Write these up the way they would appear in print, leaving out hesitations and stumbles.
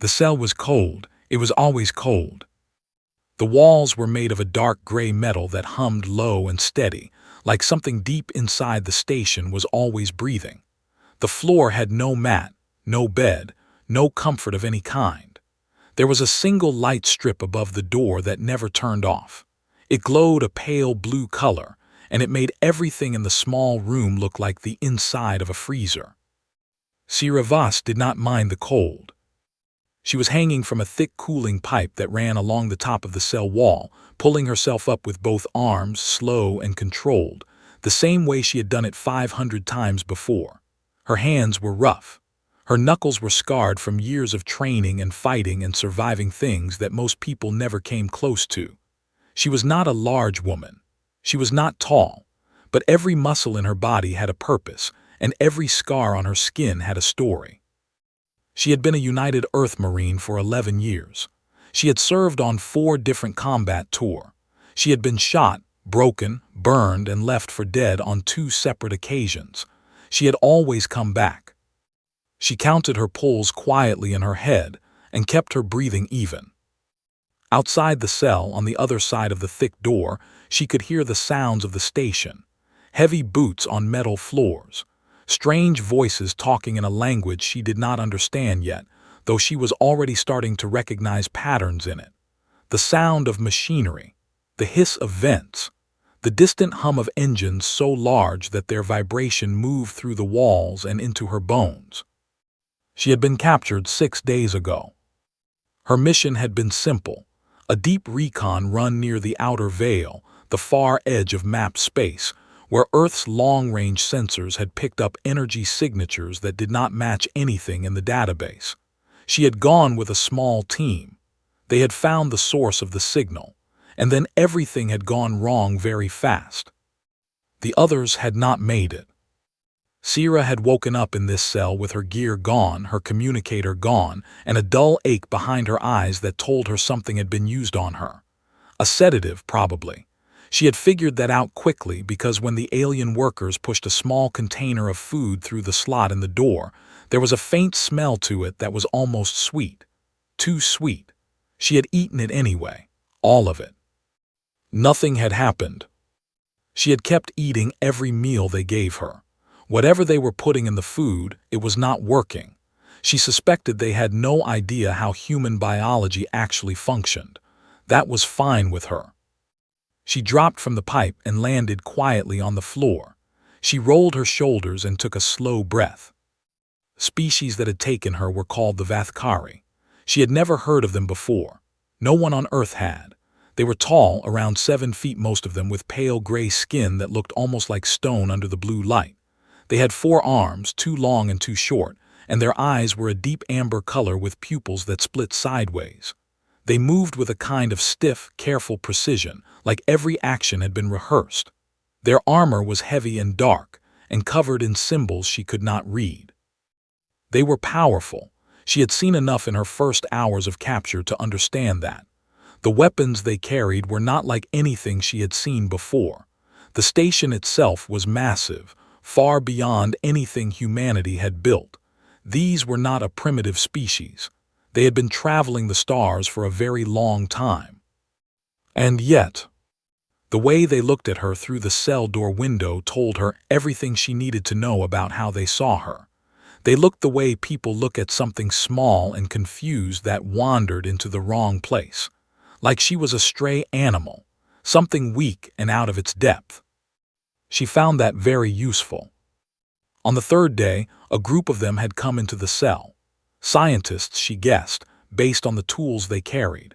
The cell was cold. It was always cold. The walls were made of a dark gray metal that hummed low and steady, like something deep inside the station was always breathing. The floor had no mat, no bed, no comfort of any kind. There was a single light strip above the door that never turned off. It glowed a pale blue color, and it made everything in the small room look like the inside of a freezer. Sci-Fi did not mind the cold. She was hanging from a thick cooling pipe that ran along the top of the cell wall, pulling herself up with both arms, slow and controlled, the same way she had done it 500 times before. Her hands were rough. Her knuckles were scarred from years of training and fighting and surviving things that most people never came close to. She was not a large woman. She was not tall, but every muscle in her body had a purpose, and every scar on her skin had a story. She had been a United Earth Marine for 11 years. She had served on 4 different combat tours. She had been shot, broken, burned, and left for dead on 2 separate occasions. She had always come back. She counted her pulls quietly in her head and kept her breathing even. Outside the cell, on the other side of the thick door, she could hear the sounds of the station. Heavy boots on metal floors. Strange voices talking in a language she did not understand yet, though she was already starting to recognize patterns in it. The sound of machinery, the hiss of vents, the distant hum of engines so large that their vibration moved through the walls and into her bones. She had been captured 6 days ago. Her mission had been simple: a deep recon run near the outer veil, the far edge of mapped space, where Earth's long-range sensors had picked up energy signatures that did not match anything in the database. She had gone with a small team. They had found the source of the signal, and then everything had gone wrong very fast. The others had not made it. Sierra had woken up in this cell with her gear gone, her communicator gone, and a dull ache behind her eyes that told her something had been used on her. A sedative, probably. She had figured that out quickly because when the alien workers pushed a small container of food through the slot in the door, there was a faint smell to it that was almost sweet. Too sweet. She had eaten it anyway. All of it. Nothing had happened. She had kept eating every meal they gave her. Whatever they were putting in the food, it was not working. She suspected they had no idea how human biology actually functioned. That was fine with her. She dropped from the pipe and landed quietly on the floor. She rolled her shoulders and took a slow breath. Species that had taken her were called the Vathkari. She had never heard of them before. No one on Earth had. They were tall, around 7 feet most of them, with pale gray skin that looked almost like stone under the blue light. They had 4 arms, 2 long and 2 short, and their eyes were a deep amber color with pupils that split sideways. They moved with a kind of stiff, careful precision, like every action had been rehearsed. Their armor was heavy and dark, and covered in symbols she could not read. They were powerful. She had seen enough in her first hours of capture to understand that. The weapons they carried were not like anything she had seen before. The station itself was massive, far beyond anything humanity had built. These were not a primitive species. They had been traveling the stars for a very long time. And yet, the way they looked at her through the cell door window told her everything she needed to know about how they saw her. They looked the way people look at something small and confused that wandered into the wrong place, like she was a stray animal, something weak and out of its depth. She found that very useful. On the 3rd day, a group of them had come into the cell. Scientists, she guessed, based on the tools they carried.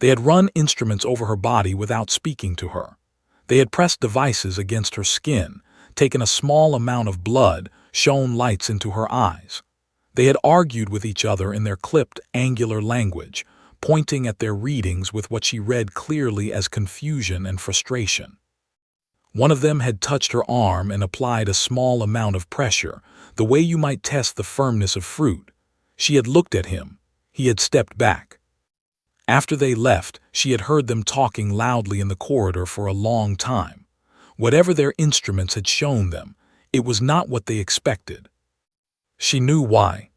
They had run instruments over her body without speaking to her. They had pressed devices against her skin, taken a small amount of blood, shone lights into her eyes. They had argued with each other in their clipped, angular language, pointing at their readings with what she read clearly as confusion and frustration. One of them had touched her arm and applied a small amount of pressure, the way you might test the firmness of fruit. She had looked at him. He had stepped back. After they left, she had heard them talking loudly in the corridor for a long time. Whatever their instruments had shown them, it was not what they expected. She knew why.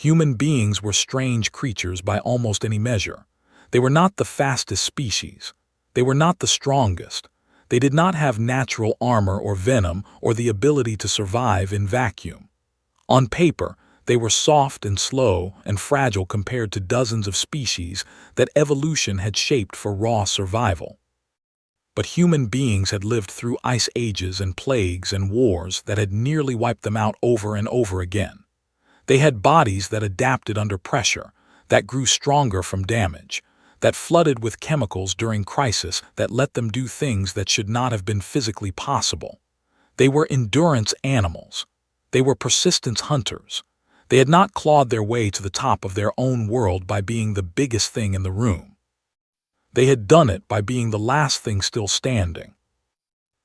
Human beings were strange creatures by almost any measure. They were not the fastest species. They were not the strongest. They did not have natural armor or venom or the ability to survive in vacuum. On paper, they were soft and slow and fragile compared to dozens of species that evolution had shaped for raw survival. But human beings had lived through ice ages and plagues and wars that had nearly wiped them out over and over again. They had bodies that adapted under pressure, that grew stronger from damage, that flooded with chemicals during crisis that let them do things that should not have been physically possible. They were endurance animals. They were persistence hunters. They had not clawed their way to the top of their own world by being the biggest thing in the room. They had done it by being the last thing still standing.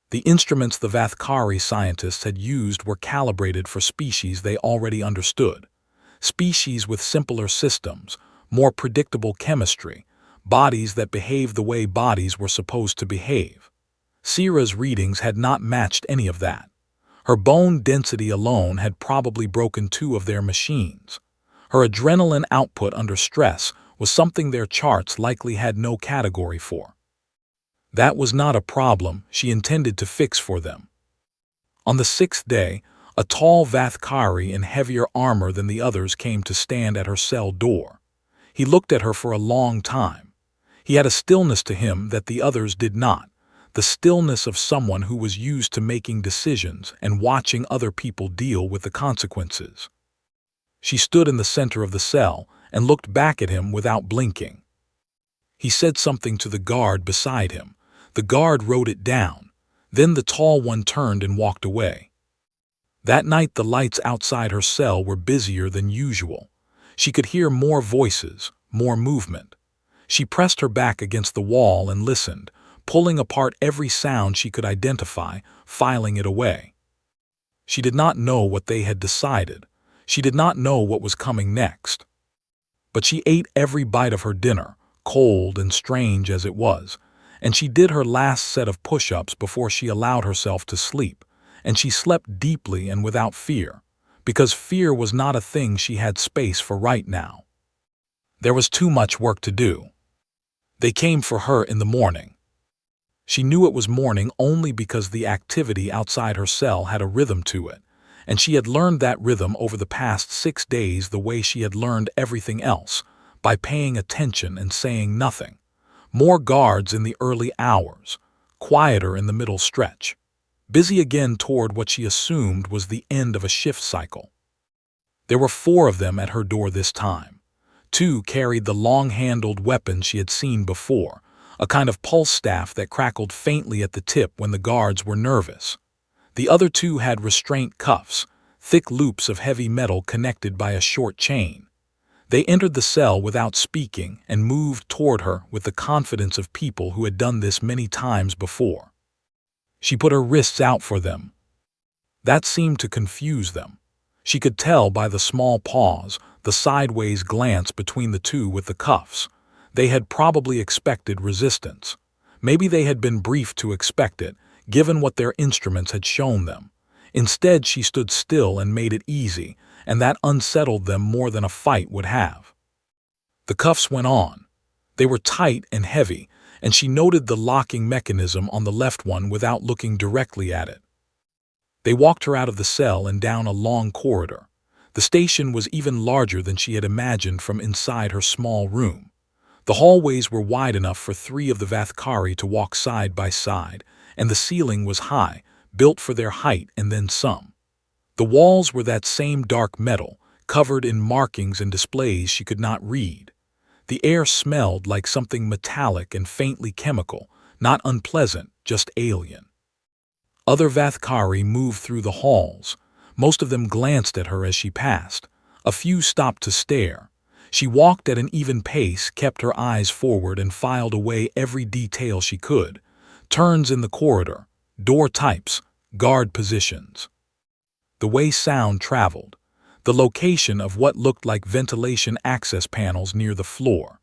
The instruments the Vathkari scientists had used were calibrated for species they already understood. Species with simpler systems, more predictable chemistry, bodies that behaved the way bodies were supposed to behave. Sira's readings had not matched any of that. Her bone density alone had probably broken 2 of their machines. Her adrenaline output under stress was something their charts likely had no category for. That was not a problem she intended to fix for them. On the 6th day, a tall Vathkari in heavier armor than the others came to stand at her cell door. He looked at her for a long time. He had a stillness to him that the others did not, the stillness of someone who was used to making decisions and watching other people deal with the consequences. She stood in the center of the cell and looked back at him without blinking. He said something to the guard beside him. The guard wrote it down. Then the tall one turned and walked away. That night the lights outside her cell were busier than usual. She could hear more voices, more movement. She pressed her back against the wall and listened, pulling apart every sound she could identify, filing it away. She did not know what they had decided. She did not know what was coming next. But she ate every bite of her dinner, cold and strange as it was, and she did her last set of push-ups before she allowed herself to sleep, and she slept deeply and without fear, because fear was not a thing she had space for right now. There was too much work to do. They came for her in the morning. She knew it was morning only because the activity outside her cell had a rhythm to it, and she had learned that rhythm over the past 6 days the way she had learned everything else, by paying attention and saying nothing. More guards in the early hours, quieter in the middle stretch, busy again toward what she assumed was the end of a shift cycle. There were 4 of them at her door this time. 2 carried the long-handled weapon she had seen before, a kind of pulse staff that crackled faintly at the tip when the guards were nervous. The other 2 had restraint cuffs, thick loops of heavy metal connected by a short chain. They entered the cell without speaking and moved toward her with the confidence of people who had done this many times before. She put her wrists out for them. That seemed to confuse them. She could tell by the small pause, the sideways glance between the 2 with the cuffs. They had probably expected resistance. Maybe they had been briefed to expect it, given what their instruments had shown them. Instead, she stood still and made it easy, and that unsettled them more than a fight would have. The cuffs went on. They were tight and heavy, and she noted the locking mechanism on the left one without looking directly at it. They walked her out of the cell and down a long corridor. The station was even larger than she had imagined from inside her small room. The hallways were wide enough for 3 of the Vathkari to walk side by side, and the ceiling was high, built for their height and then some. The walls were that same dark metal, covered in markings and displays she could not read. The air smelled like something metallic and faintly chemical, not unpleasant, just alien. Other Vathkari moved through the halls. Most of them glanced at her as she passed. A few stopped to stare. She walked at an even pace, kept her eyes forward, and filed away every detail she could. Turns in the corridor, door types, guard positions. The way sound traveled, the location of what looked like ventilation access panels near the floor.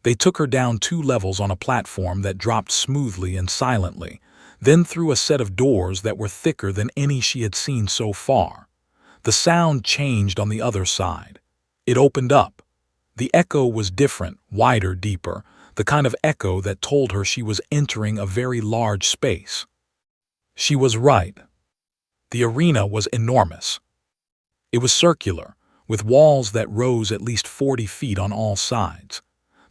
They took her down 2 levels on a platform that dropped smoothly and silently, then through a set of doors that were thicker than any she had seen so far. The sound changed on the other side. It opened up. The echo was different, wider, deeper, the kind of echo that told her she was entering a very large space. She was right. The arena was enormous. It was circular, with walls that rose at least 40 feet on all sides.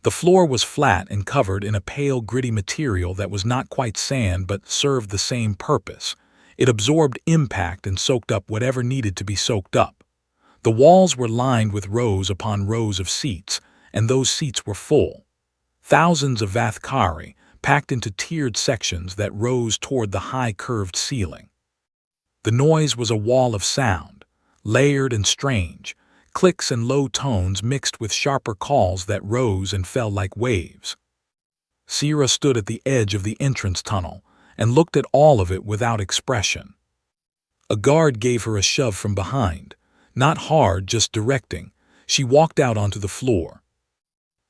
The floor was flat and covered in a pale, gritty material that was not quite sand but served the same purpose. It absorbed impact and soaked up whatever needed to be soaked up. The walls were lined with rows upon rows of seats, and those seats were full. Thousands of Vathkari, packed into tiered sections that rose toward the high curved ceiling. The noise was a wall of sound, layered and strange, clicks and low tones mixed with sharper calls that rose and fell like waves. Sierra stood at the edge of the entrance tunnel and looked at all of it without expression. A guard gave her a shove from behind, not hard, just directing. She walked out onto the floor.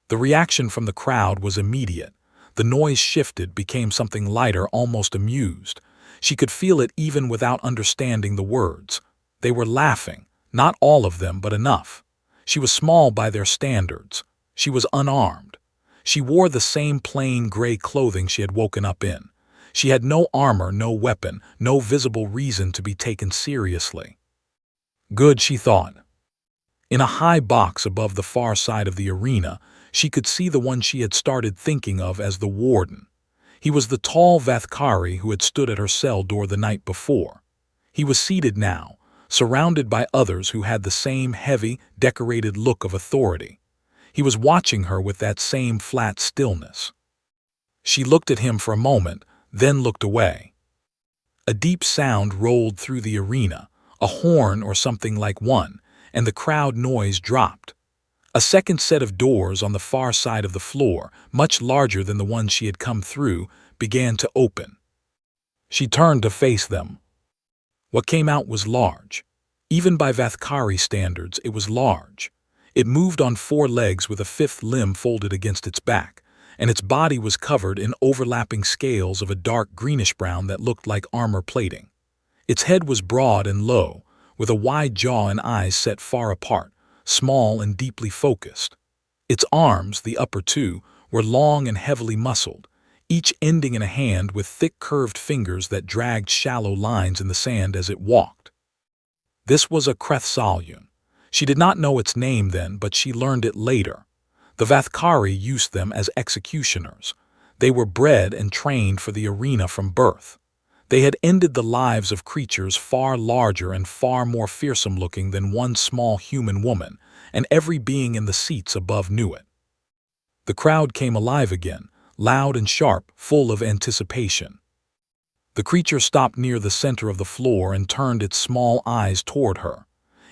The reaction from the crowd was immediate. The noise shifted, became something lighter, almost amused. She could feel it even without understanding the words. They were laughing, not all of them, but enough. She was small by their standards. She was unarmed. She wore the same plain gray clothing she had woken up in. She had no armor, no weapon, no visible reason to be taken seriously. Good, she thought. In a high box above the far side of the arena, she could see the one she had started thinking of as the warden. He was the tall Vathkari who had stood at her cell door the night before. He was seated now, surrounded by others who had the same heavy, decorated look of authority. He was watching her with that same flat stillness. She looked at him for a moment, then looked away. A deep sound rolled through the arena, a horn or something like one, and the crowd noise dropped. A second set of doors on the far side of the floor, much larger than the one she had come through, began to open. She turned to face them. What came out was large. Even by Vathkari standards, it was large. It moved on 4 legs with a 5th limb folded against its back, and its body was covered in overlapping scales of a dark greenish-brown that looked like armor plating. Its head was broad and low, with a wide jaw and eyes set far apart, small and deeply focused. Its arms, the upper 2, were long and heavily muscled, each ending in a hand with thick curved fingers that dragged shallow lines in the sand as it walked. This was a Krethsalyun. She did not know its name then, but she learned it later. The Vathkari used them as executioners. They were bred and trained for the arena from birth. They had ended the lives of creatures far larger and far more fearsome-looking than one small human woman, and every being in the seats above knew it. The crowd came alive again, loud and sharp, full of anticipation. The creature stopped near the center of the floor and turned its small eyes toward her.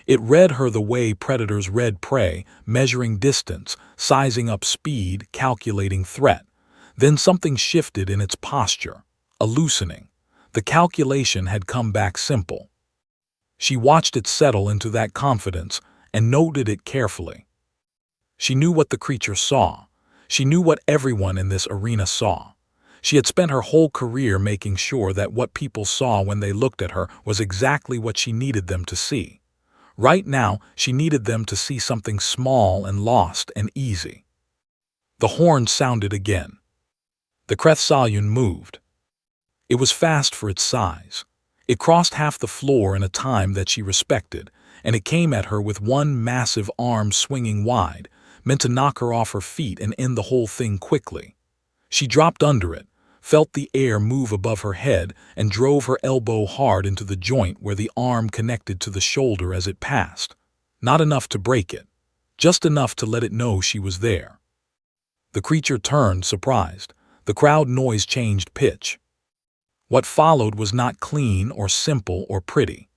It read her the way predators read prey, measuring distance, sizing up speed, calculating threat. Then something shifted in its posture, a loosening. The calculation had come back simple. She watched it settle into that confidence and noted it carefully. She knew what the creature saw. She knew what everyone in this arena saw. She had spent her whole career making sure that what people saw when they looked at her was exactly what she needed them to see. Right now, she needed them to see something small and lost and easy. The horn sounded again. The Krethsalyun moved. It was fast for its size. It crossed half the floor in a time that she respected, and it came at her with one massive arm swinging wide, meant to knock her off her feet and end the whole thing quickly. She dropped under it, felt the air move above her head, and drove her elbow hard into the joint where the arm connected to the shoulder as it passed. Not enough to break it, just enough to let it know she was there. The creature turned, surprised. The crowd noise changed pitch. What followed was not clean or simple or pretty.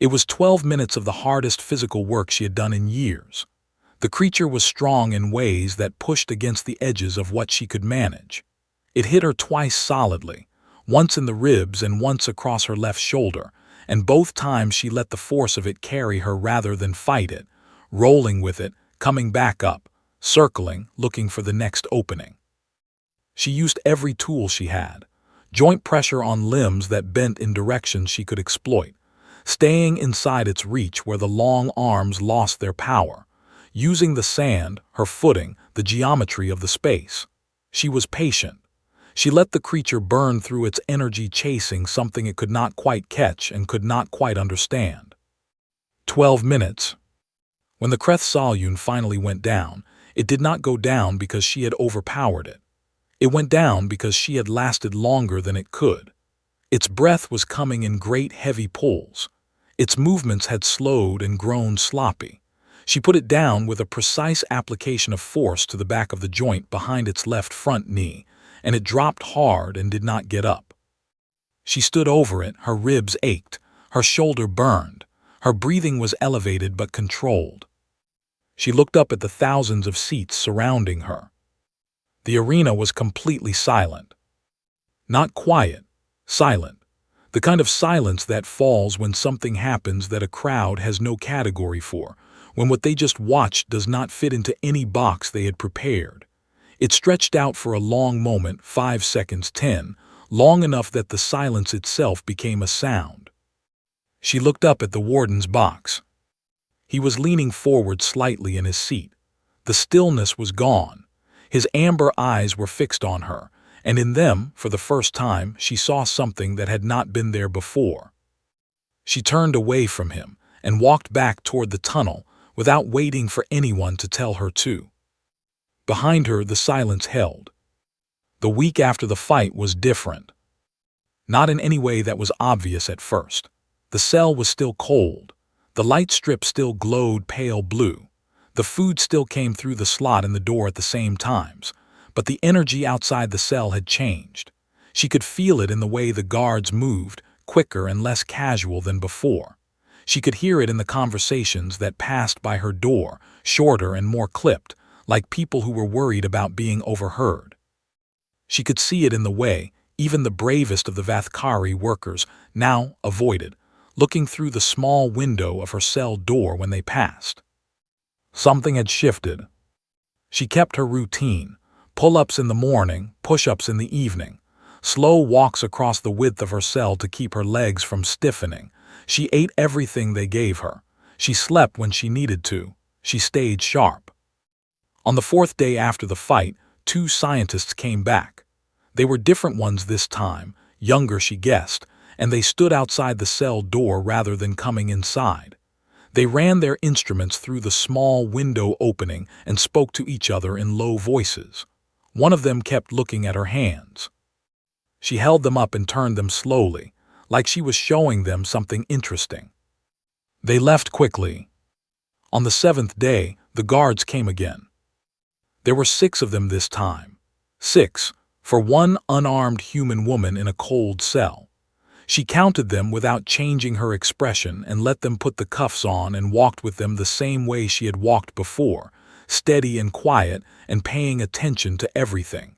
It was 12 minutes of the hardest physical work she had done in years. The creature was strong in ways that pushed against the edges of what she could manage. It hit her twice solidly, once in the ribs and once across her left shoulder, and both times she let the force of it carry her rather than fight it, rolling with it, coming back up, circling, looking for the next opening. She used every tool she had. Joint pressure on limbs that bent in directions she could exploit, staying inside its reach where the long arms lost their power, using the sand, her footing, the geometry of the space. She was patient. She let the creature burn through its energy, chasing something it could not quite catch and could not quite understand. 12 minutes. When the Kreth Salyun finally went down, it did not go down because she had overpowered it. It went down because she had lasted longer than it could. Its breath was coming in great heavy pulls. Its movements had slowed and grown sloppy. She put it down with a precise application of force to the back of the joint behind its left front knee, and it dropped hard and did not get up. She stood over it, her ribs ached, her shoulder burned, her breathing was elevated but controlled. She looked up at the thousands of seats surrounding her. The arena was completely silent. Not quiet, silent. The kind of silence that falls when something happens that a crowd has no category for, when what they just watched does not fit into any box they had prepared. It stretched out for a long moment, 5 seconds, 10, long enough that the silence itself became a sound. She looked up at the warden's box. He was leaning forward slightly in his seat. The stillness was gone. His amber eyes were fixed on her, and in them, for the first time, she saw something that had not been there before. She turned away from him and walked back toward the tunnel without waiting for anyone to tell her to. Behind her, the silence held. The week after the fight was different. Not in any way that was obvious at first. The cell was still cold. The light strip still glowed pale blue. The food still came through the slot in the door at the same times, but the energy outside the cell had changed. She could feel it in the way the guards moved, quicker and less casual than before. She could hear it in the conversations that passed by her door, shorter and more clipped, like people who were worried about being overheard. She could see it in the way even the bravest of the Vathkari workers now avoided, looking through the small window of her cell door when they passed. Something had shifted. She kept her routine, pull-ups in the morning, push-ups in the evening, slow walks across the width of her cell to keep her legs from stiffening. She ate everything they gave her. She slept when she needed to. She stayed sharp. On the 4th day after the fight, 2 scientists came back. They were different ones this time, younger she guessed, and they stood outside the cell door rather than coming inside. They ran their instruments through the small window opening and spoke to each other in low voices. One of them kept looking at her hands. She held them up and turned them slowly, like she was showing them something interesting. They left quickly. On the 7th day, the guards came again. There were 6 of them this time. 6, for one unarmed human woman in a cold cell. She counted them without changing her expression and let them put the cuffs on and walked with them the same way she had walked before, steady and quiet and paying attention to everything.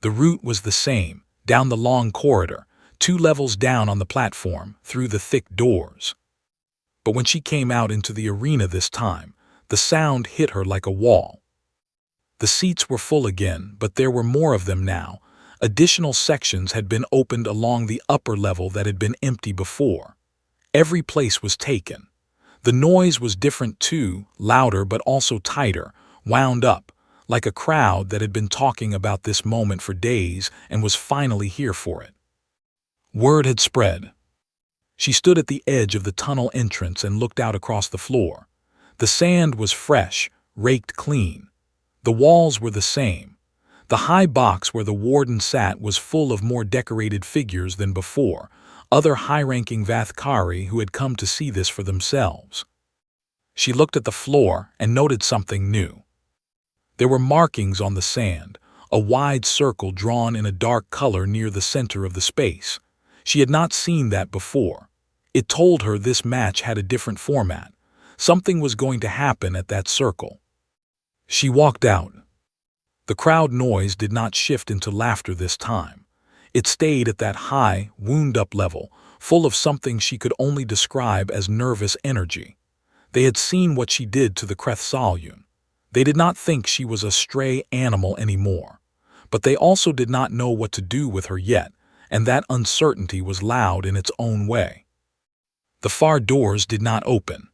The route was the same, down the long corridor, 2 levels down on the platform, through the thick doors. But when she came out into the arena this time, the sound hit her like a wall. The seats were full again, but there were more of them now. Additional sections had been opened along the upper level that had been empty before. Every place was taken. The noise was different too, louder but also tighter, wound up, like a crowd that had been talking about this moment for days and was finally here for it. Word had spread. She stood at the edge of the tunnel entrance and looked out across the floor. The sand was fresh, raked clean. The walls were the same. The high box where the warden sat was full of more decorated figures than before, other high-ranking Vathkari who had come to see this for themselves. She looked at the floor and noted something new. There were markings on the sand, a wide circle drawn in a dark color near the center of the space. She had not seen that before. It told her this match had a different format. Something was going to happen at that circle. She walked out. The crowd noise did not shift into laughter this time. It stayed at that high, wound-up level, full of something she could only describe as nervous energy. They had seen what she did to the Kreth Salyun. They did not think she was a stray animal anymore. But they also did not know what to do with her yet, and that uncertainty was loud in its own way. The far doors did not open.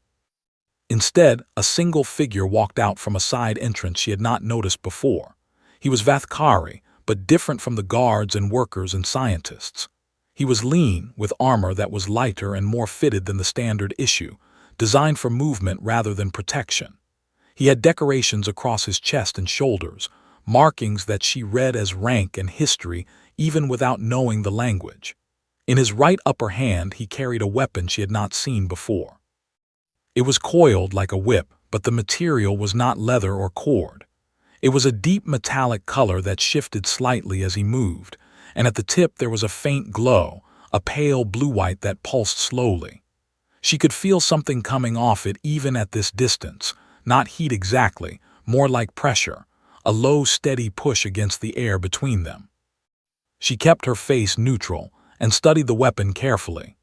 Instead, a single figure walked out from a side entrance she had not noticed before. He was Vathkari, but different from the guards and workers and scientists. He was lean, with armor that was lighter and more fitted than the standard issue, designed for movement rather than protection. He had decorations across his chest and shoulders, markings that she read as rank and history even without knowing the language. In his right upper hand he carried a weapon she had not seen before. It was coiled like a whip, but the material was not leather or cord. It was a deep metallic color that shifted slightly as he moved, and at the tip there was a faint glow, a pale blue-white that pulsed slowly. She could feel something coming off it even at this distance, not heat exactly, more like pressure, a low, steady push against the air between them. She kept her face neutral and studied the weapon carefully.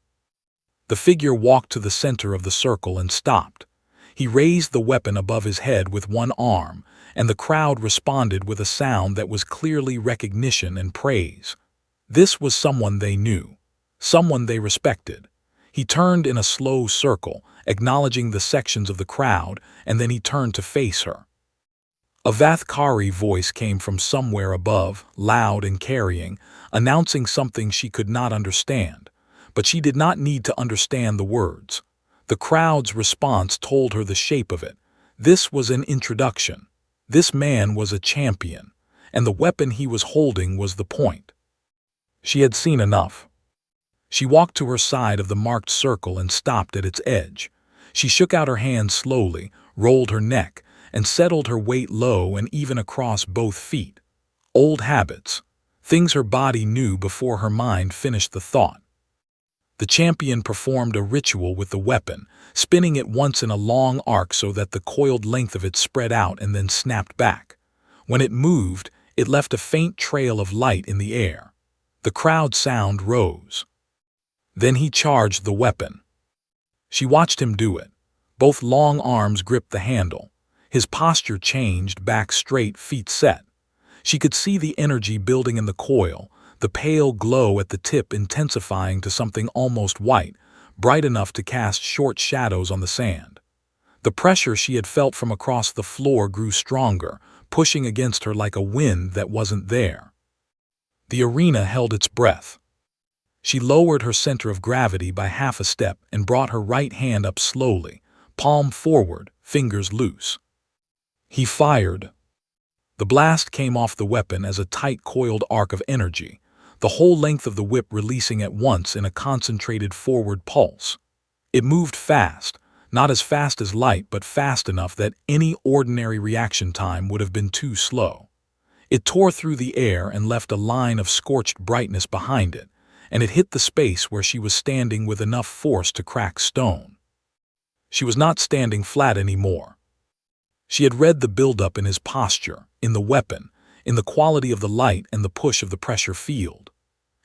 The figure walked to the center of the circle and stopped. He raised the weapon above his head with one arm, and the crowd responded with a sound that was clearly recognition and praise. This was someone they knew, someone they respected. He turned in a slow circle, acknowledging the sections of the crowd, and then he turned to face her. A Vathkari voice came from somewhere above, loud and carrying, announcing something she could not understand. But she did not need to understand the words. The crowd's response told her the shape of it. This was an introduction. This man was a champion, and the weapon he was holding was the point. She had seen enough. She walked to her side of the marked circle and stopped at its edge. She shook out her hands slowly, rolled her neck, and settled her weight low and even across both feet. Old habits, things her body knew before her mind finished the thought. The champion performed a ritual with the weapon, spinning it once in a long arc so that the coiled length of it spread out and then snapped back. When it moved, it left a faint trail of light in the air. The crowd sound rose. Then he charged the weapon. She watched him do it. Both long arms gripped the handle. His posture changed, back straight, feet set. She could see the energy building in the coil, the pale glow at the tip intensifying to something almost white, bright enough to cast short shadows on the sand. The pressure she had felt from across the floor grew stronger, pushing against her like a wind that wasn't there. The arena held its breath. She lowered her center of gravity by half a step and brought her right hand up slowly, palm forward, fingers loose. He fired. The blast came off the weapon as a tight coiled arc of energy, the whole length of the whip releasing at once in a concentrated forward pulse. It moved fast, not as fast as light but fast enough that any ordinary reaction time would have been too slow. It tore through the air and left a line of scorched brightness behind it, and it hit the space where she was standing with enough force to crack stone. She was not standing flat anymore. She had read the buildup in his posture, in the weapon, in the quality of the light and the push of the pressure field.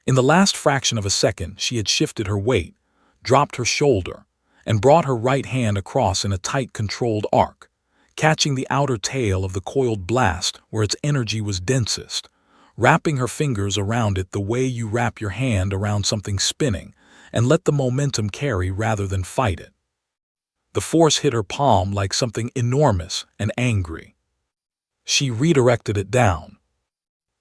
In the last fraction of a second, she had shifted her weight, dropped her shoulder, and brought her right hand across in a tight, controlled arc, catching the outer tail of the coiled blast where its energy was densest, wrapping her fingers around it the way you wrap your hand around something spinning, and let the momentum carry rather than fight it. The force hit her palm like something enormous and angry. She redirected it down.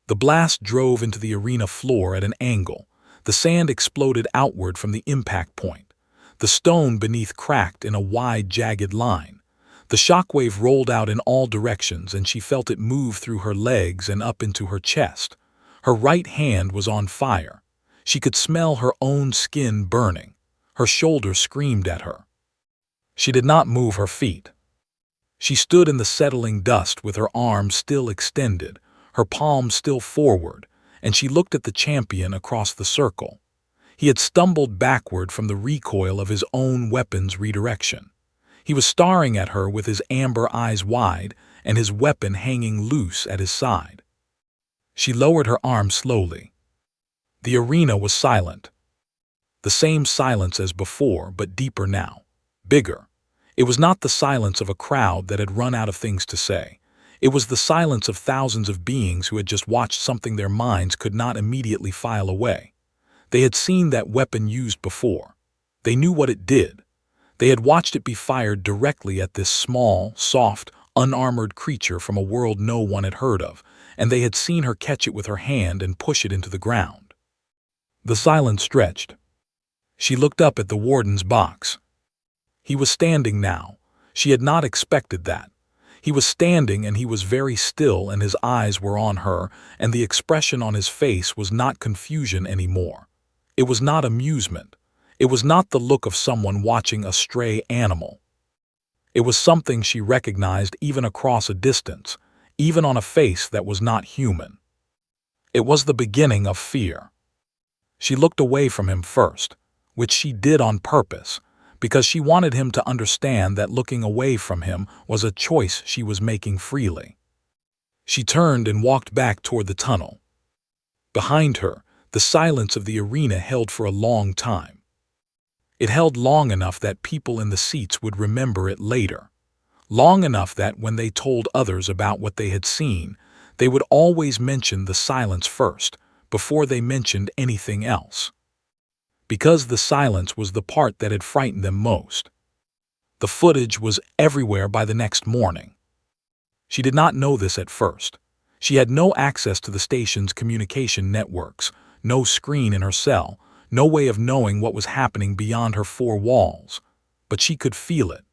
The blast drove into the arena floor at an angle. The sand exploded outward from the impact point. The stone beneath cracked in a wide, jagged line. The shockwave rolled out in all directions, and she felt it move through her legs and up into her chest. Her right hand was on fire. She could smell her own skin burning. Her shoulder screamed at her. She did not move her feet. She stood in the settling dust with her arms still extended, her palms still forward, and she looked at the champion across the circle. He had stumbled backward from the recoil of his own weapon's redirection. He was staring at her with his amber eyes wide and his weapon hanging loose at his side. She lowered her arm slowly. The arena was silent. The same silence as before, but deeper now. Bigger. It was not the silence of a crowd that had run out of things to say. It was the silence of thousands of beings who had just watched something their minds could not immediately file away. They had seen that weapon used before. They knew what it did. They had watched it be fired directly at this small, soft, unarmored creature from a world no one had heard of, and they had seen her catch it with her hand and push it into the ground. The silence stretched. She looked up at the warden's box. He was standing now. She had not expected that. He was standing and he was very still and his eyes were on her, and the expression on his face was not confusion anymore. It was not amusement. It was not the look of someone watching a stray animal. It was something she recognized even across a distance, even on a face that was not human. It was the beginning of fear. She looked away from him first, which she did on purpose, because she wanted him to understand that looking away from him was a choice she was making freely. She turned and walked back toward the tunnel. Behind her, the silence of the arena held for a long time. It held long enough that people in the seats would remember it later, long enough that when they told others about what they had seen, they would always mention the silence first, before they mentioned anything else. Because the silence was the part that had frightened them most. The footage was everywhere by the next morning. She did not know this at first. She had no access to the station's communication networks, no screen in her cell, no way of knowing what was happening beyond her four walls. But she could feel it.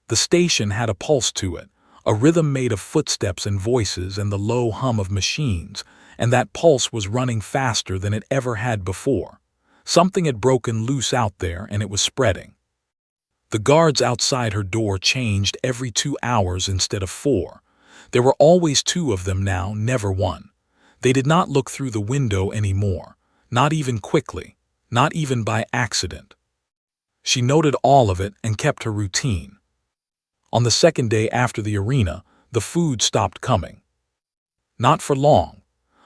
The station had a pulse to it, a rhythm made of footsteps and voices and the low hum of machines, and that pulse was running faster than it ever had before. Something had broken loose out there and it was spreading. The guards outside her door changed every 2 hours instead of 4. There were always 2 of them now, never 1. They did not look through the window anymore, not even quickly, not even by accident. She noted all of it and kept her routine. On the second day after the arena, the food stopped coming. Not for long.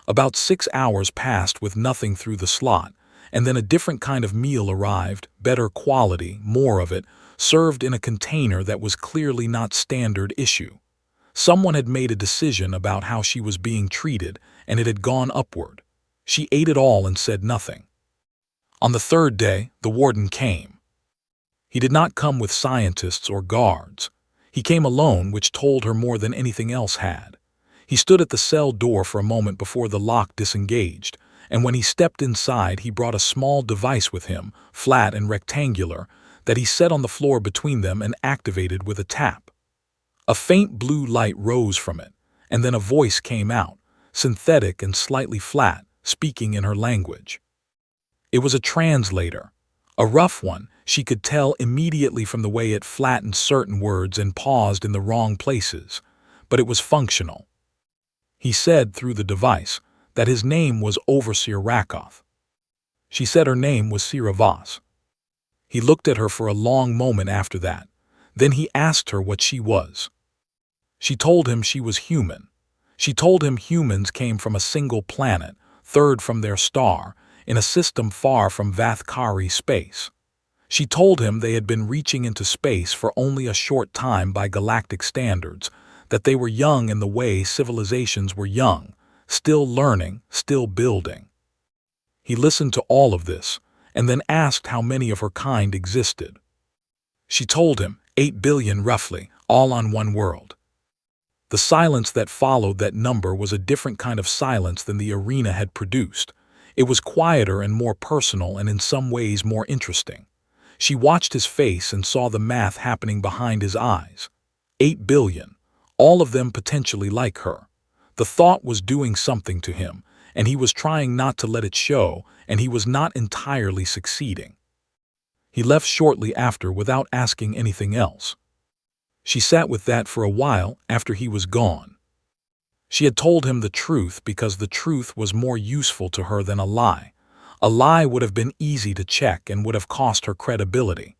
About 6 hours passed with nothing through the slot, and then a different kind of meal arrived, better quality, more of it, served in a container that was clearly not standard issue. Someone had made a decision about how she was being treated, and it had gone upward. She ate it all and said nothing. On the third day, the warden came. He did not come with scientists or guards. He came alone, which told her more than anything else had. He stood at the cell door for a moment before the lock disengaged, and when he stepped inside he brought a small device with him, flat and rectangular, that he set on the floor between them and activated with a tap. A faint blue light rose from it, and then a voice came out, synthetic and slightly flat, speaking in her language. It was a translator, a rough one. She could tell immediately from the way it flattened certain words and paused in the wrong places, but it was functional. He said through the device that his name was Overseer Rakov. She said her name was Siravas. He looked at her for a long moment after that. Then he asked her what she was. She told him she was human. She told him humans came from a single planet, third from their star, in a system far from Vathkari space. She told him they had been reaching into space for only a short time by galactic standards, that they were young in the way civilizations were young, still learning, still building. He listened to all of this, and then asked how many of her kind existed. She told him, 8 billion roughly, all on one world. The silence that followed that number was a different kind of silence than the arena had produced. It was quieter and more personal and in some ways more interesting. She watched his face and saw the math happening behind his eyes. 8 billion, all of them potentially like her. The thought was doing something to him, and he was trying not to let it show, and he was not entirely succeeding. He left shortly after without asking anything else. She sat with that for a while after he was gone. She had told him the truth because the truth was more useful to her than a lie. A lie would have been easy to check and would have cost her credibility.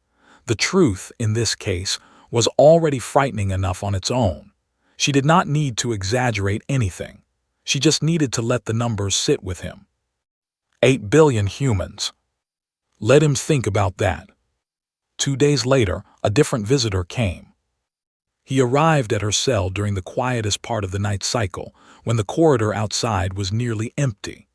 The truth, in this case, was already frightening enough on its own. She did not need to exaggerate anything. She just needed to let the numbers sit with him. 8 billion humans. Let him think about that. 2 days later, a different visitor came. He arrived at her cell during the quietest part of the night cycle, when the corridor outside was nearly empty.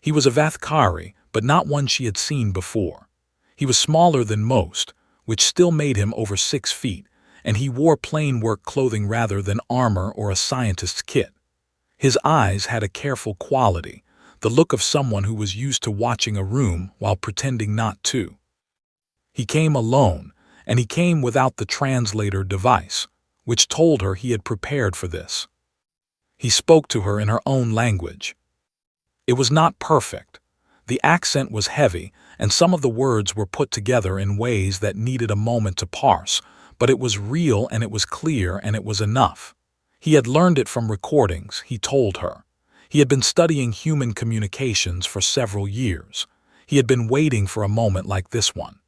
He was a Vathkari, but not one she had seen before. He was smaller than most, which still made him over 6 feet, and he wore plain work clothing rather than armor or a scientist's kit. His eyes had a careful quality, the look of someone who was used to watching a room while pretending not to. He came alone, and he came without the translator device, which told her he had prepared for this. He spoke to her in her own language. It was not perfect. The accent was heavy, and some of the words were put together in ways that needed a moment to parse, but it was real and it was clear and it was enough. He had learned it from recordings, he told her. He had been studying human communications for several years. He had been waiting for a moment like this one.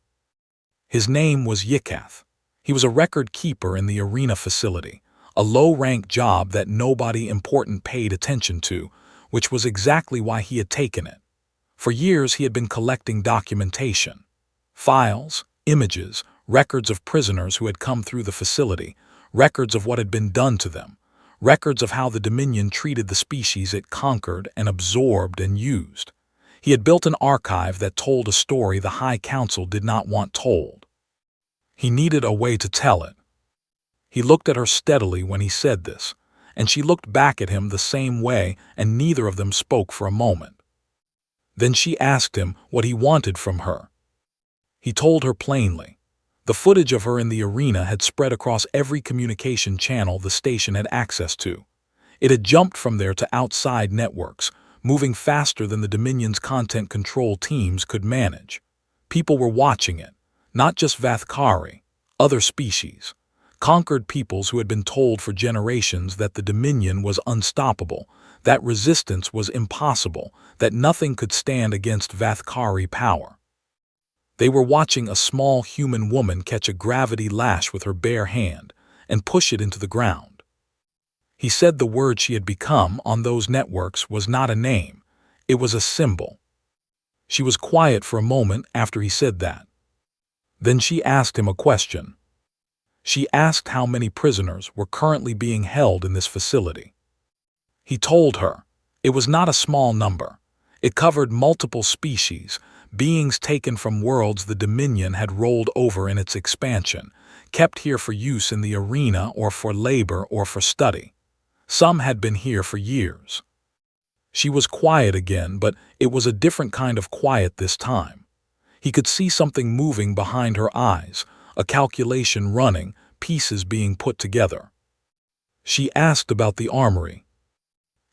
His name was Yikath. He was a record keeper in the arena facility, a low-rank job that nobody important paid attention to, which was exactly why he had taken it. For years he had been collecting documentation. Files, images, records of prisoners who had come through the facility, records of what had been done to them, records of how the Dominion treated the species it conquered and absorbed and used. He had built an archive that told a story the High Council did not want told. He needed a way to tell it. He looked at her steadily when he said this, and she looked back at him the same way, and neither of them spoke for a moment. Then she asked him what he wanted from her. He told her plainly. The footage of her in the arena had spread across every communication channel the station had access to. It had jumped from there to outside networks, moving faster than the Dominion's content control teams could manage. People were watching it, not just Vathkari, other species. Conquered peoples who had been told for generations that the Dominion was unstoppable, that resistance was impossible, that nothing could stand against Vathkari power. They were watching a small human woman catch a gravity lash with her bare hand and push it into the ground. He said the word she had become on those networks was not a name, it was a symbol. She was quiet for a moment after he said that. Then she asked him a question. She asked how many prisoners were currently being held in this facility. He told her. It was not a small number. It covered multiple species, beings taken from worlds the Dominion had rolled over in its expansion, kept here for use in the arena or for labor or for study. Some had been here for years. She was quiet again, but it was a different kind of quiet this time. He could see something moving behind her eyes, a calculation running, pieces being put together. She asked about the armory.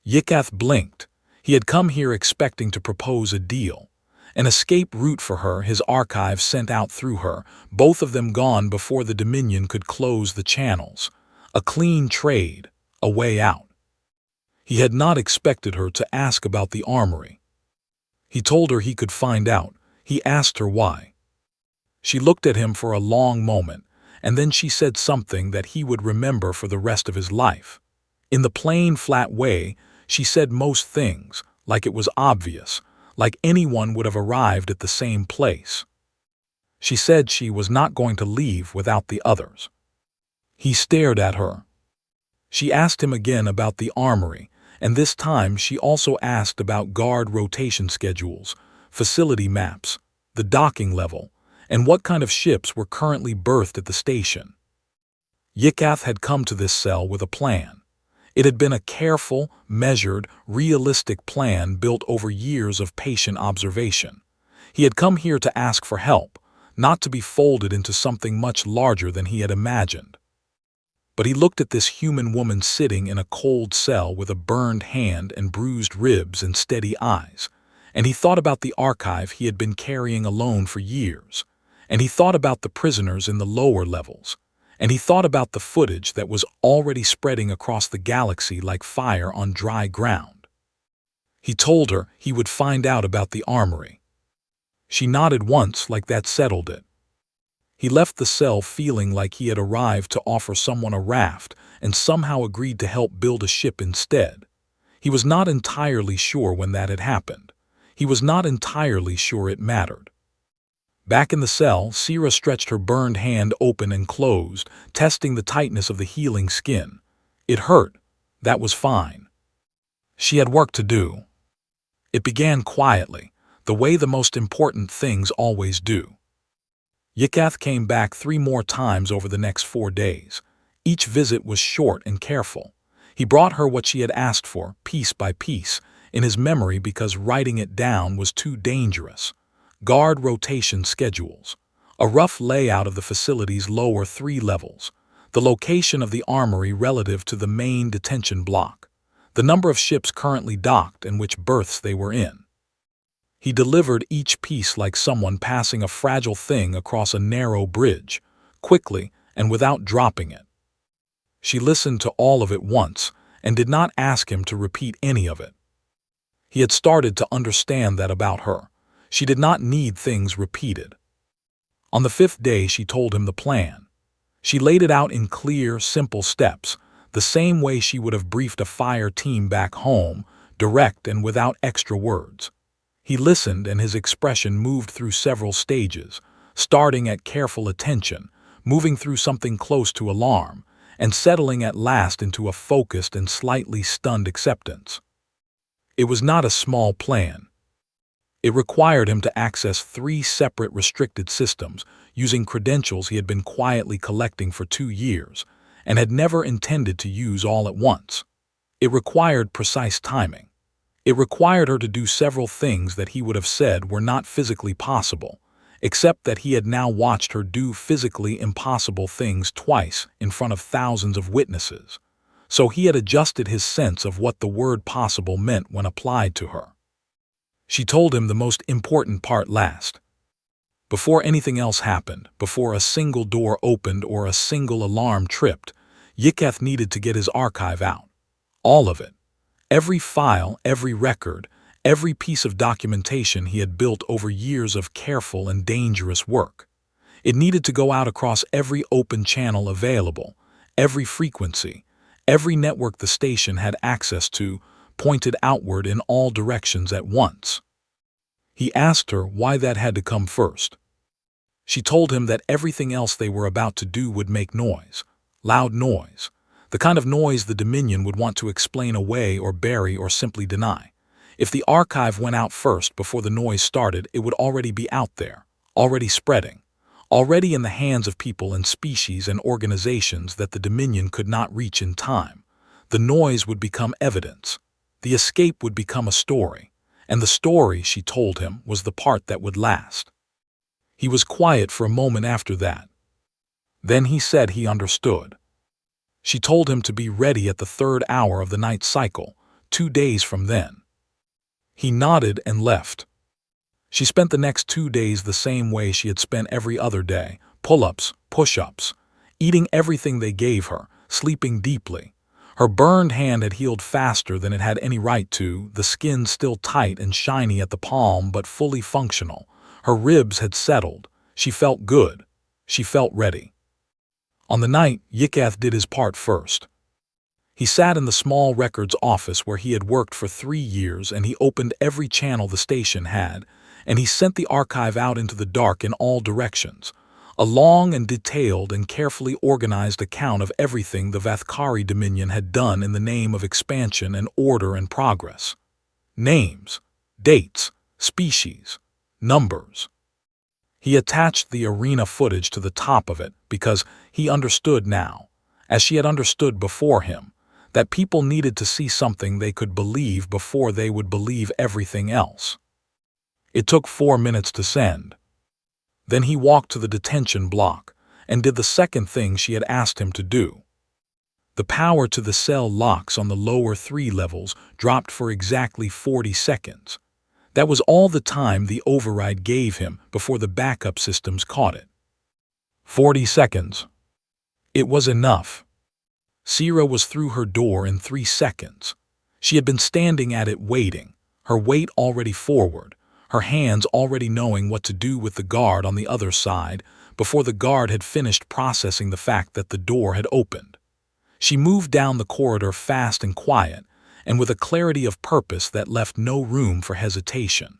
Yikath blinked. He had come here expecting to propose a deal. An escape route for her, his archive sent out through her, both of them gone before the Dominion could close the channels. A clean trade, a way out. He had not expected her to ask about the armory. He told her he could find out. He asked her why. She looked at him for a long moment, and then she said something that he would remember for the rest of his life. In the plain, flat way, she said most things, like it was obvious, like anyone would have arrived at the same place. She said she was not going to leave without the others. He stared at her. She asked him again about the armory, and this time she also asked about guard rotation schedules, facility maps, the docking level, and what kind of ships were currently berthed at the station. Yikath had come to this cell with a plan. It had been a careful, measured, realistic plan built over years of patient observation. He had come here to ask for help, not to be folded into something much larger than he had imagined. But he looked at this human woman sitting in a cold cell with a burned hand and bruised ribs and steady eyes, and he thought about the archive he had been carrying alone for years, and he thought about the prisoners in the lower levels, and he thought about the footage that was already spreading across the galaxy like fire on dry ground. He told her he would find out about the armory. She nodded once like that settled it. He left the cell feeling like he had arrived to offer someone a raft and somehow agreed to help build a ship instead. He was not entirely sure when that had happened. He was not entirely sure it mattered. Back in the cell, Sierra stretched her burned hand open and closed, testing the tightness of the healing skin. It hurt. That was fine. She had work to do. It began quietly, the way the most important things always do. Yikath came back 3 more times over the next 4 days. Each visit was short and careful. He brought her what she had asked for, piece by piece, in his memory because writing it down was too dangerous. Guard rotation schedules, a rough layout of the facility's lower 3 levels, the location of the armory relative to the main detention block, the number of ships currently docked and which berths they were in. He delivered each piece like someone passing a fragile thing across a narrow bridge, quickly and without dropping it. She listened to all of it once and did not ask him to repeat any of it. He had started to understand that about her. She did not need things repeated. On the 5th day, she told him the plan. She laid it out in clear, simple steps, the same way she would have briefed a fire team back home, direct and without extra words. He listened and his expression moved through several stages, starting at careful attention, moving through something close to alarm, and settling at last into a focused and slightly stunned acceptance. It was not a small plan. It required him to access 3 separate restricted systems using credentials he had been quietly collecting for 2 years and had never intended to use all at once. It required precise timing. It required her to do several things that he would have said were not physically possible, except that he had now watched her do physically impossible things twice in front of thousands of witnesses, so he had adjusted his sense of what the word possible meant when applied to her. She told him the most important part last. Before anything else happened, before a single door opened or a single alarm tripped, Yikath needed to get his archive out. All of it. Every file, every record, every piece of documentation he had built over years of careful and dangerous work. It needed to go out across every open channel available, every frequency, every network the station had access to, pointed outward in all directions at once. He asked her why that had to come first. She told him that everything else they were about to do would make noise, loud noise, the kind of noise the Dominion would want to explain away or bury or simply deny. If the archive went out first before the noise started, it would already be out there, already spreading, already in the hands of people and species and organizations that the Dominion could not reach in time. The noise would become evidence. The escape would become a story. And the story, she told him, was the part that would last. He was quiet for a moment after that. Then he said he understood. She told him to be ready at the 3rd hour of the night cycle, 2 days from then. He nodded and left. She spent the next 2 days the same way she had spent every other day, pull-ups, push-ups, eating everything they gave her, sleeping deeply. Her burned hand had healed faster than it had any right to, the skin still tight and shiny at the palm but fully functional. Her ribs had settled. She felt good. She felt ready. On the night, Yikath did his part first. He sat in the small records office where he had worked for 3 years and he opened every channel the station had, and he sent the archive out into the dark in all directions. A long and detailed and carefully organized account of everything the Vathkari Dominion had done in the name of expansion and order and progress. Names, dates, species, numbers. He attached the arena footage to the top of it because he understood now, as she had understood before him, that people needed to see something they could believe before they would believe everything else. It took 4 minutes to send. Then he walked to the detention block and did the second thing she had asked him to do. The power to the cell locks on the lower 3 levels dropped for exactly 40 seconds. That was all the time the override gave him before the backup systems caught it. 40 seconds. It was enough. Sierra was through her door in 3 seconds. She had been standing at it waiting, her weight already forward, her hands already knowing what to do with the guard on the other side before the guard had finished processing the fact that the door had opened. She moved down the corridor fast and quiet, and with a clarity of purpose that left no room for hesitation.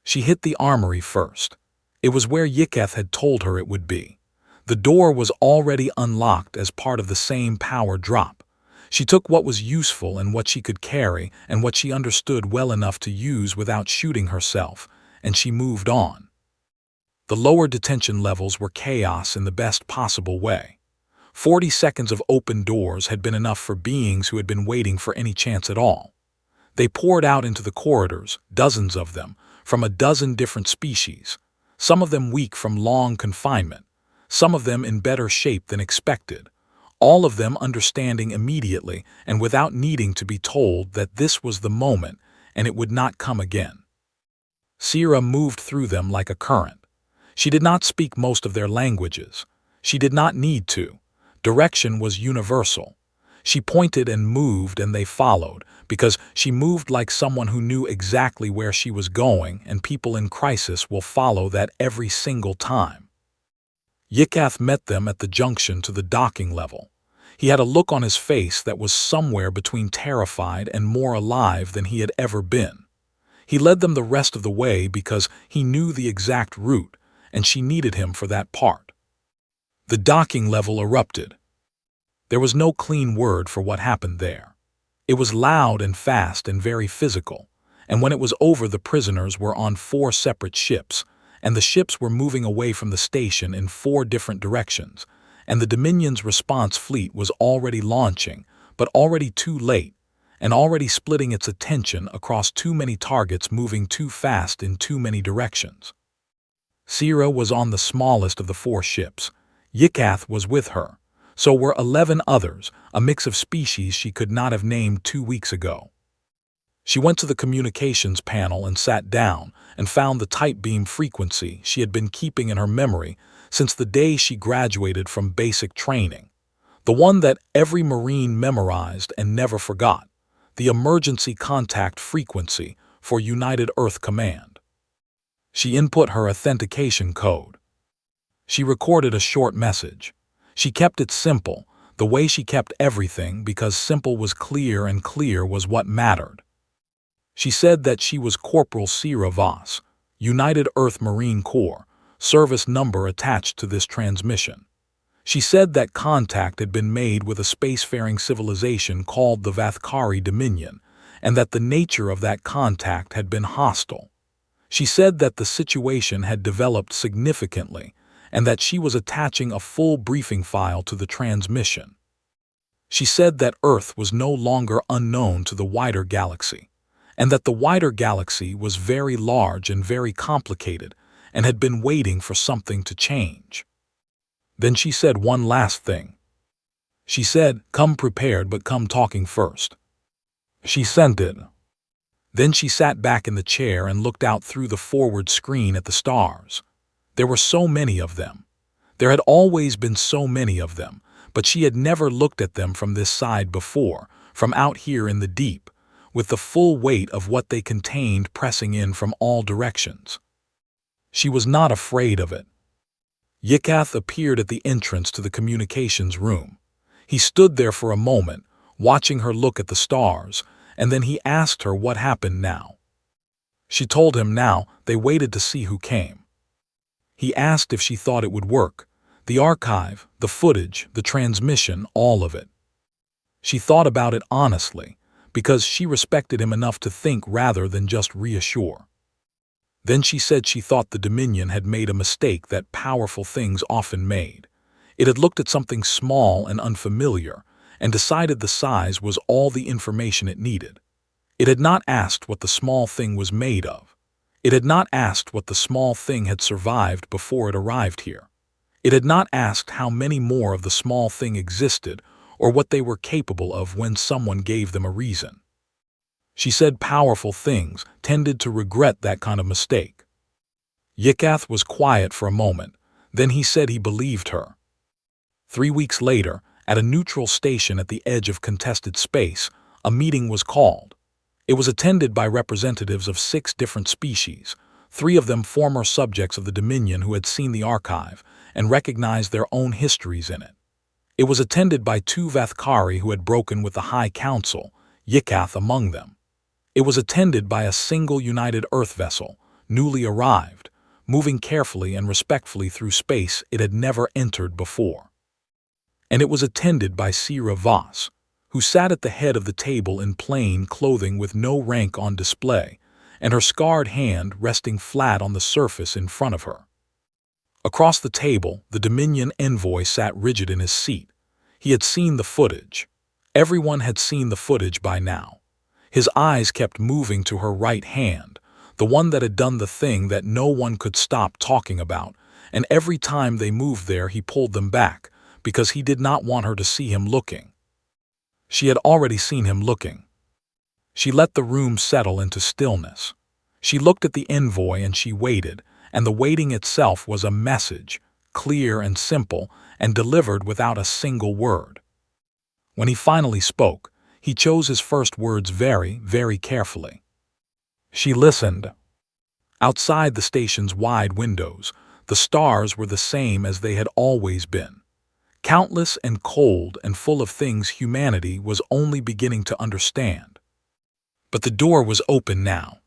She hit the armory first. It was where Yikath had told her it would be. The door was already unlocked as part of the same power drop. She took what was useful and what she could carry and what she understood well enough to use without shooting herself, and she moved on. The lower detention levels were chaos in the best possible way. 40 seconds of open doors had been enough for beings who had been waiting for any chance at all. They poured out into the corridors, dozens of them, from a dozen different species, some of them weak from long confinement, some of them in better shape than expected, all of them understanding immediately and without needing to be told that this was the moment and it would not come again. Sierra moved through them like a current. She did not speak most of their languages. She did not need to. Direction was universal. She pointed and moved and they followed, because she moved like someone who knew exactly where she was going, and people in crisis will follow that every single time. Yikath met them at the junction to the docking level. He had a look on his face that was somewhere between terrified and more alive than he had ever been. He led them the rest of the way because he knew the exact route, and she needed him for that part. The docking level erupted. There was no clean word for what happened there. It was loud and fast and very physical, and when it was over, the prisoners were on 4 separate ships, and the ships were moving away from the station in 4 different directions, and the Dominion's response fleet was already launching, but already too late, and already splitting its attention across too many targets, moving too fast in too many directions. Sierra was on the smallest of the 4 ships. Yikath was with her. So were 11 others, a mix of species she could not have named 2 weeks ago. She went to the communications panel and sat down and found the type beam frequency she had been keeping in her memory since the day she graduated from basic training. The one that every Marine memorized and never forgot. The emergency contact frequency for United Earth Command. She input her authentication code. She recorded a short message. She kept it simple, the way she kept everything, because simple was clear and clear was what mattered. She said that she was Corporal Sierra Voss, United Earth Marine Corps, service number attached to this transmission. She said that contact had been made with a spacefaring civilization called the Vathkari Dominion, and that the nature of that contact had been hostile. She said that the situation had developed significantly, and that she was attaching a full briefing file to the transmission. She said that Earth was no longer unknown to the wider galaxy, and that the wider galaxy was very large and very complicated and had been waiting for something to change. Then she said one last thing. She said, "Come prepared, but come talking first." She sent it. Then she sat back in the chair and looked out through the forward screen at the stars. There were so many of them. There had always been so many of them, but she had never looked at them from this side before, from out here in the deep, with the full weight of what they contained pressing in from all directions. She was not afraid of it. Yikath appeared at the entrance to the communications room. He stood there for a moment, watching her look at the stars, and then he asked her what happened now. She told him now they waited to see who came. He asked if she thought it would work. The archive, the footage, the transmission, all of it. She thought about it honestly, because she respected him enough to think rather than just reassure. Then she said she thought the Dominion had made a mistake that powerful things often made. It had looked at something small and unfamiliar, and decided the size was all the information it needed. It had not asked what the small thing was made of. It had not asked what the small thing had survived before it arrived here. It had not asked how many more of the small thing existed or what they were capable of when someone gave them a reason. She said powerful things tended to regret that kind of mistake. Yikath was quiet for a moment, then he said he believed her. 3 weeks later, at a neutral station at the edge of contested space, a meeting was called. It was attended by representatives of 6 different species, 3 of them former subjects of the Dominion who had seen the archive and recognized their own histories in it. It was attended by 2 Vathkari who had broken with the High Council, Yikath among them. It was attended by a single United Earth vessel, newly arrived, moving carefully and respectfully through space it had never entered before. And it was attended by Sierra Voss, who sat at the head of the table in plain clothing with no rank on display, and her scarred hand resting flat on the surface in front of her. Across the table, the Dominion envoy sat rigid in his seat. He had seen the footage. Everyone had seen the footage by now. His eyes kept moving to her right hand, the one that had done the thing that no one could stop talking about, and every time they moved there he pulled them back, because he did not want her to see him looking. She had already seen him looking. She let the room settle into stillness. She looked at the envoy and she waited, and the waiting itself was a message, clear and simple, and delivered without a single word. When he finally spoke, he chose his first words very, very carefully. She listened. Outside the station's wide windows, the stars were the same as they had always been. Countless and cold and full of things humanity was only beginning to understand. But the door was open now,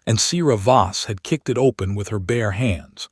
and Sira Voss had kicked it open with her bare hands.